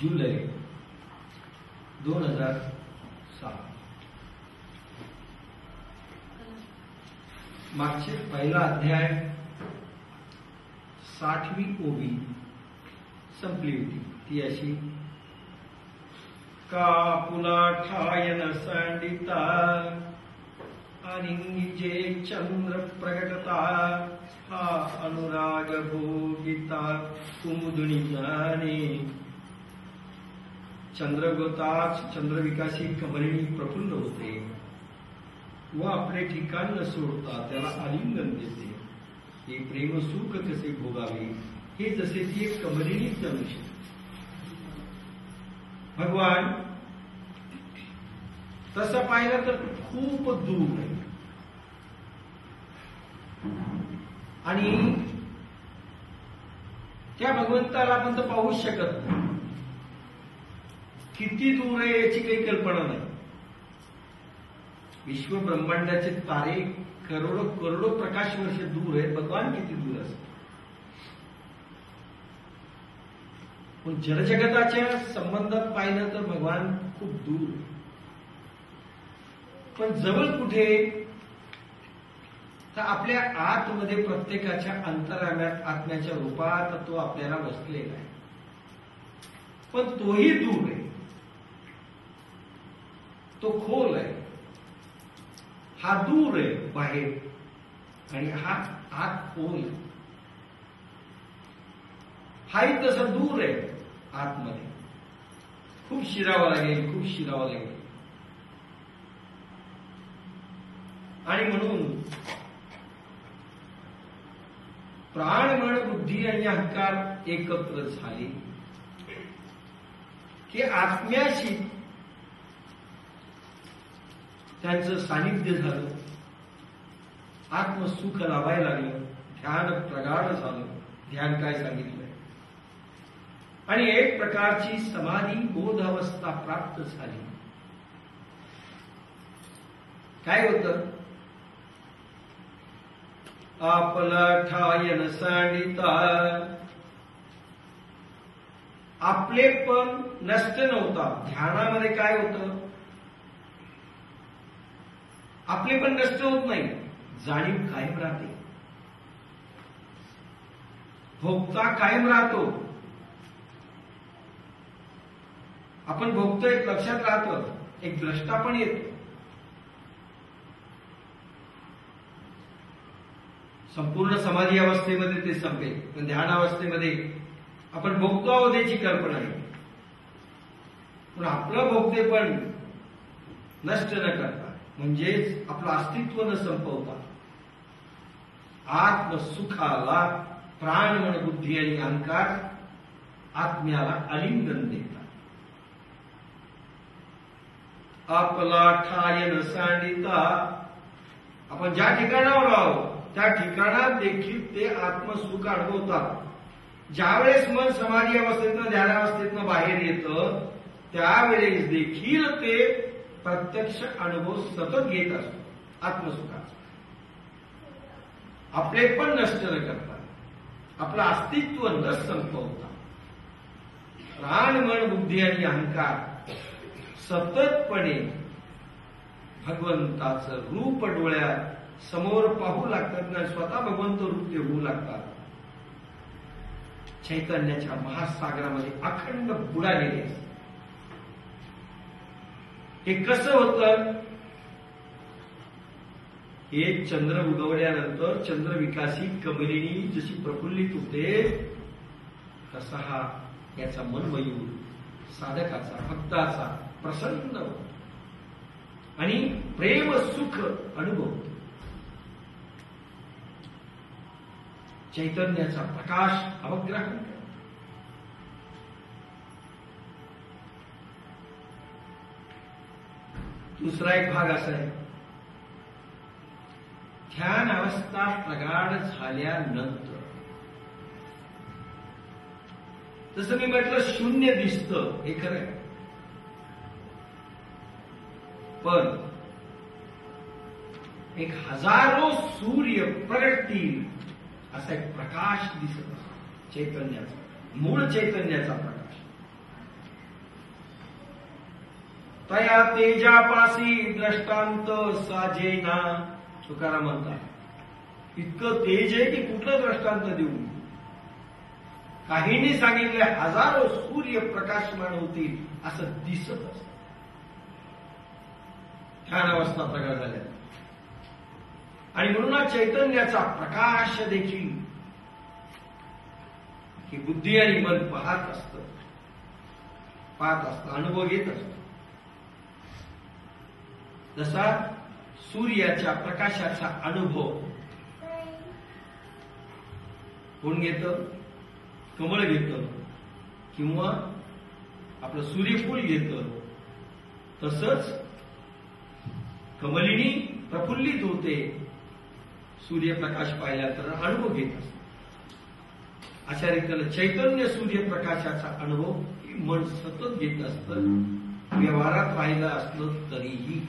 जुलै 2007 मागचे पहिला अध्याय 60वी ओवी संपली होती. ती अशी, का पुला ठायन सांडिता आणि जे चंद्र प्रगटता हा अनुराग भोगिता कुमुदुनी जाणे. चंद्रगोताच चंद्रविकासी कमलिनी प्रफुल्ल होते व आपले ठिकाण न सोडता त्याला आलिंगन देते. हे प्रेम सुख कसे भोगावे हे जसे ती एक कमलिनी जाणू शकते. भगवान तसं पाहिलं तर खूप दूर आहे आणि त्या भगवंताला आपण तर पाहूच शकत नाही. किती दूर आहे याची काही कल्पना नाही. विश्व ब्रह्मांडाचे तारे करोडो करोडो प्रकाश वर्ष दूर आहेत. भगवान किती दूर असतात. पण जलजगताच्या संबंधात पाहिलं तर भगवान खूप दूर आहे. पण जवळ कुठे तर आपल्या आतमध्ये प्रत्येकाच्या अंतराम्यात आत्म्याच्या रूपात तो आपल्याला बसलेला आहे. पण तोही दूर आहे. तो खोल आहे. हा दूर आहे बाहेर आणि हा आत खोल आहे. हाही तसं दूर आहे आतमध्ये. खूप शिरावं लागेल, खूप शिरावं लागेल. आणि म्हणून प्राण, मन, बुद्धी आणि अहंकार एकत्र झाले की आत्म्याशी त्यांचं सानिध्य झालं. आत्मसुख लाभायला लागलं. ध्यान प्रगाढ झालं. ध्यान काय सांगितलंय. आणि एक प्रकारची समाधी बोध अवस्था प्राप्त झाली. काय होतं. आपला ठायन सांडिता. आपले पण नष्ट नव्हता. ध्यानामध्ये काय होतं. आपले पण नष्ट होत नाही. जाणीव कायम राहते. भोगता कायम राहतो. आपण भोगतोय लक्षात राहतं. एक द्रष्टा पण येतो. संपूर्ण समाधी अवस्थेमध्ये ते संपेल. पण ध्यानावस्थेमध्ये आपण भोगतो आहोत याची कल्पना आहे. पण आपलं भोगते पण नष्ट न करता म्हणजेच आपलं अस्तित्व न संपवता आत्मसुखाला प्राण, मन, बुद्धी आणि अहंकार आत्म्याला आलिंगन देतात. आपला ठायन सांडिता. आपण ज्या ठिकाणावर आहोत त्या ठिकाणात देखील ते आत्मसुख अनुभवतात. ज्यावेळेस मन समाधी अवस्थेतनं ध्यानावस्थेतनं बाहेर येतं त्यावेळेस देखील ते प्रत्यक्ष अनुभव सतत घेत असतो आत्मसुखाचा. आपले पण नष्ट न करता, आपलं अस्तित्व न संपवता प्राण, मन, बुद्धी आणि अहंकार सततपणे भगवंताचं रूप डोळ्यात समोर पाहू लागतात ना. स्वतः भगवंत रूप ते होऊ लागतात. चैतन्याच्या महासागरामध्ये अखंड बुडालेले असतात. हे कसं होतं. हे चंद्र उगवल्यानंतर चंद्रविकासी कमलिनी जशी प्रफुल्लित होते तसा हा याचा मनमयूर साधकाचा भक्ताचा प्रसन्न होतो आणि प्रेम सुख अनुभवतो. चैतन्याचा प्रकाश अवग्रहण करतो. दुसरा एक भाग असा आहे. ध्यान अवस्था प्रगाढ झाल्यानंतर जसं मी म्हटलं शून्य दिसतं हे खरं आहे. पण एक हजारो सूर्य प्रगटतील असा एक प्रकाश दिसत असतो. चैतन्याचा, मूळ चैतन्याचा प्रकाश. तया तेजापासी दृष्टांत साजेना. तुकाराम म्हणतात इतकं तेज आहे की कुठलं दृष्टांत देऊ. काहींनी सांगितले हजारो सूर्य प्रकाशमान होतील असं दिसत असत. ध्यान अवस्था प्रगट झाल्या आणि म्हणून चैतन्याचा प्रकाश देखील ही बुद्धी आणि मन पाहत असत, अनुभव घेत असत. जसा सूर्याच्या प्रकाशाचा अनुभव कोण घेतं? कमळ घेतं किंवा आपलं सूर्यफूल घेतं. तसंच कमलिनी प्रफुल्लित होते सूर्यप्रकाश पाहिला तर अनुभव घेत असत. अशा रीतीनं चैतन्य सूर्यप्रकाशाचा अनुभव मन सतत घेत असतं, व्यवहारात राहिलं असलं तरीही.